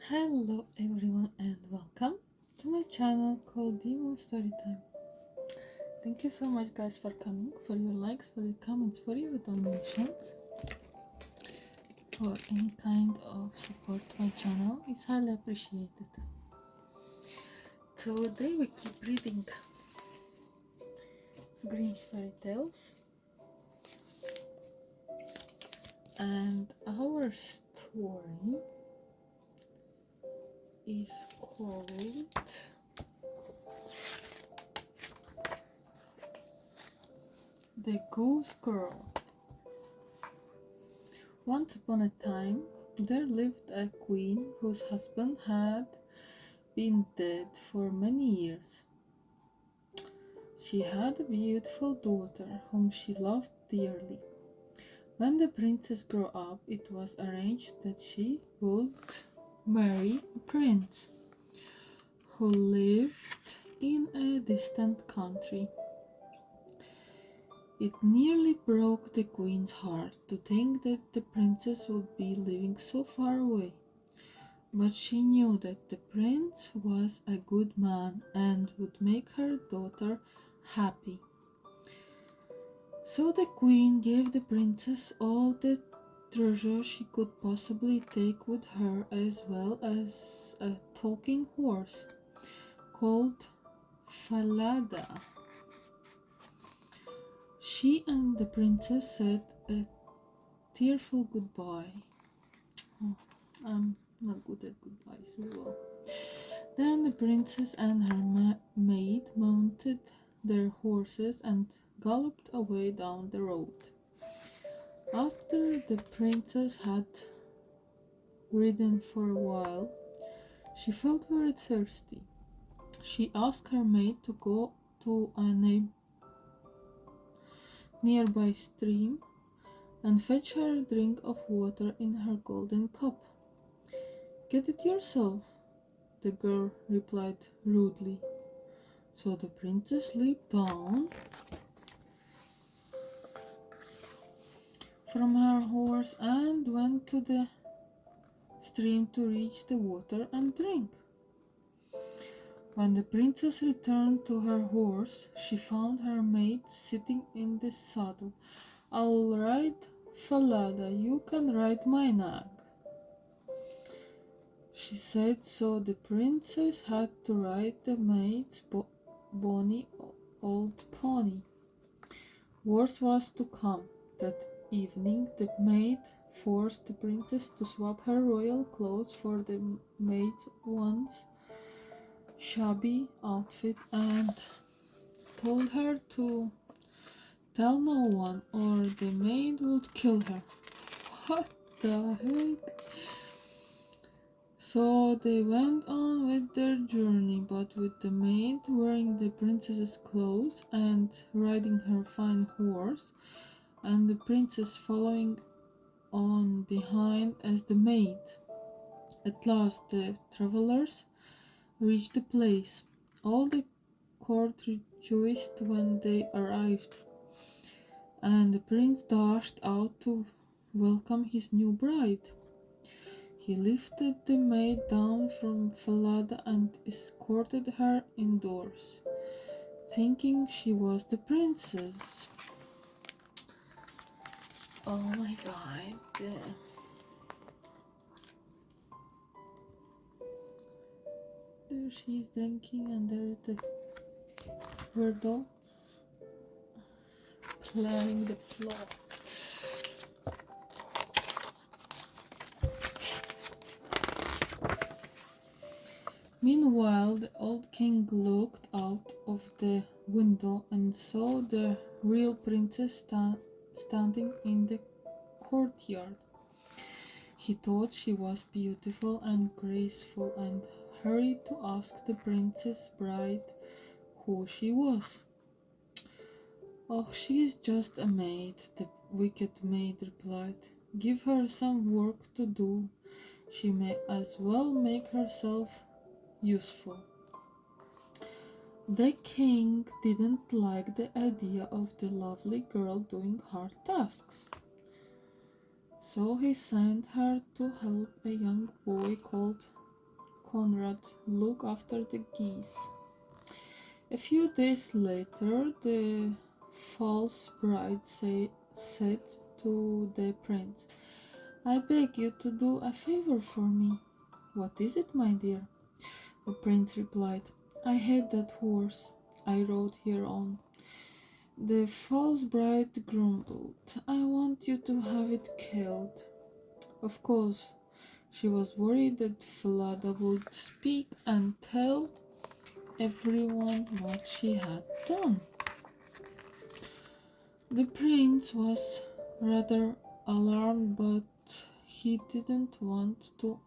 Hello everyone and welcome to my channel called Demo Storytime. Thank you so much guys for coming, for your likes, for your comments, for your donations, for any kind of support to my channel is highly appreciated. Today we keep reading Grimm's fairy tales, and our story is called The Goose Girl. Once upon a time, there lived a queen whose husband had been dead for many years. She had a beautiful daughter whom she loved dearly. When the princess grew up, it was arranged that she would marry a prince who lived in a distant country. It nearly broke the queen's heart to think that the princess would be living so far away. But she knew that the prince was a good man and would make her daughter happy. So the queen gave the princess all the treasure she could possibly take with her, as well as a talking horse called Falada. She and the princess said a tearful goodbye. Oh, I'm not good at goodbyes as well. Then the princess and her maid mounted their horses and galloped away down the road. After the princess had ridden for a while, she felt very thirsty. She asked her maid to go to a nearby stream and fetch her a drink of water in her golden cup. "Get it yourself," the girl replied rudely. So the princess leaped down from her horse and went to the stream to reach the water and drink. When the princess returned to her horse, she found her maid sitting in the saddle. "All right, Falada, you can ride my nag," she said. So the princess had to ride the maid's bony old pony. Worse was to come. That evening, the maid forced the princess to swap her royal clothes for the maid's once shabby outfit and told her to tell no one or the maid would kill her. What the heck? So they went on with their journey, but with the maid wearing the princess's clothes and riding her fine horse, and the princess following on behind as the maid. At last the travelers reached the place. All the court rejoiced when they arrived, and the prince dashed out to welcome his new bride. He lifted the maid down from Falada and escorted her indoors, thinking she was the princess. Oh my god. There she is drinking, and there is the weirdo planning the plot. Meanwhile, the old king looked out of the window and saw the real princess standing in the courtyard. He thought she was beautiful and graceful and hurried to ask the princess bride who she was. "Oh, she is just a maid," the wicked maid replied. "Give her some work to do. She may as well make herself useful." The king didn't like the idea of the lovely girl doing hard tasks, so he sent her to help a young boy called Conrad look after the geese. A few days later, the false bride said to the prince, "I beg you to do a favor for me." "What is it, my dear?" The prince replied, "I hate that horse I rode here on." The false bride grumbled, "I want you to have it killed." Of course, she was worried that Falada would speak and tell everyone what she had done. The prince was rather alarmed, but he didn't want to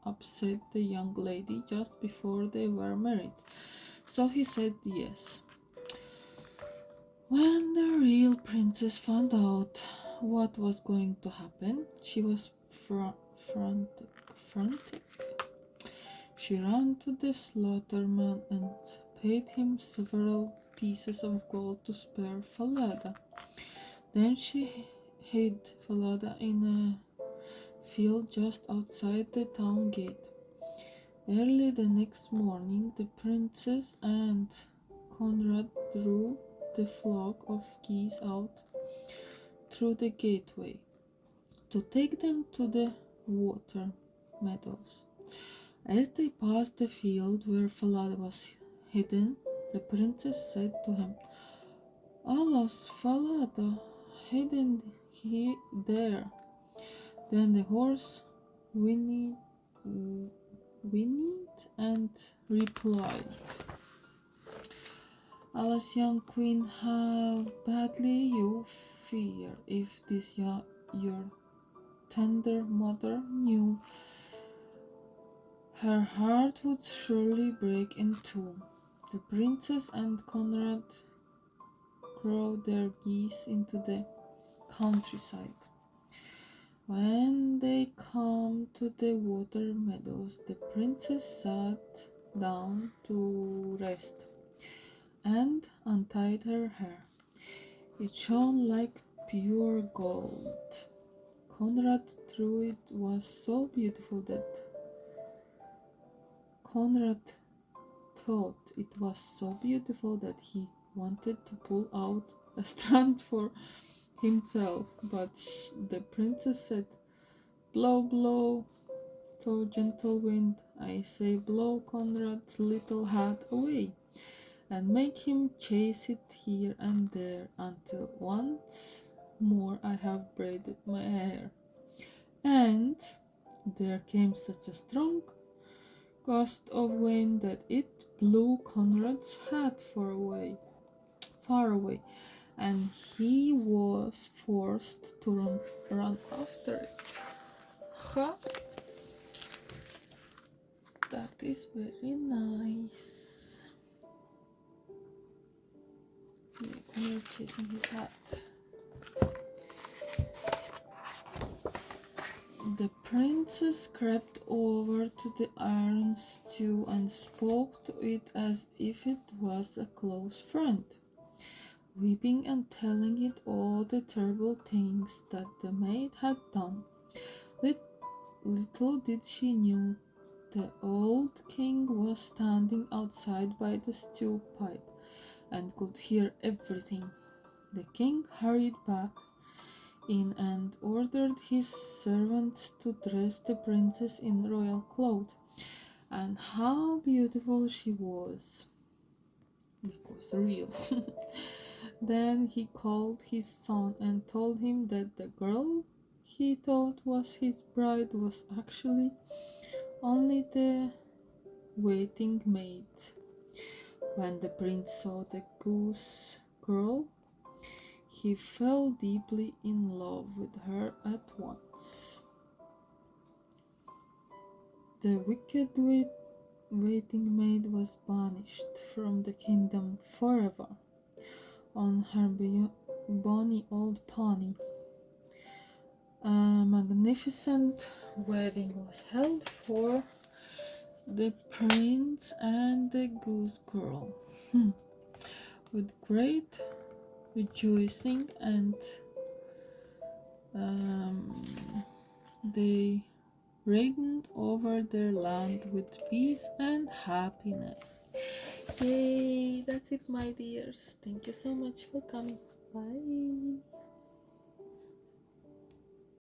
upset the young lady just before they were married, so he said yes. When the real princess found out what was going to happen, she was frantic. She ran to the slaughterman and paid him several pieces of gold to spare Falada. Then she hid Falada in a field just outside the town gate. Early the next morning, the princess and Conrad drew the flock of geese out through the gateway to take them to the water meadows. As they passed the field where Falada was hidden, the princess said to him, "Alas, Falada, hidden there." Then the horse whinnied and replied, "Alas, young queen, how badly you fear. If this your tender mother knew, her heart would surely break in two." The princess and Conrad drove their geese into the countryside. When they come to the water meadows, the princess sat down to rest and untied her hair. It shone like pure gold. Conrad thought it was so beautiful that he wanted to pull out a strand for himself, but the princess said, "Blow, blow, so gentle wind, I say, blow Conrad's little hat away, and make him chase it here and there until once more I have braided my hair." And there came such a strong gust of wind that it blew Conrad's hat far away, and he was forced to run after it. Ha! That is very nice. Yeah, Conrad chasing his hat. The princess crept over to the iron stew and spoke to it as if it was a close friend, weeping and telling it all the terrible things that the maid had done. Little did she know the old king was standing outside by the stew pipe and could hear everything. The king hurried back in and ordered his servants to dress the princess in royal clothes. And how beautiful she was! Because real. Then he called his son and told him that the girl he thought was his bride was actually only the waiting maid. When the prince saw the goose girl, he fell deeply in love with her at once. The wicked waiting maid was banished from the kingdom forever on her bonny old pony. A magnificent wedding was held for the prince and the goose girl, with great rejoicing, and they reigned over their land with peace and happiness. Yay, that's it, my dears. Thank you so much for coming. Bye.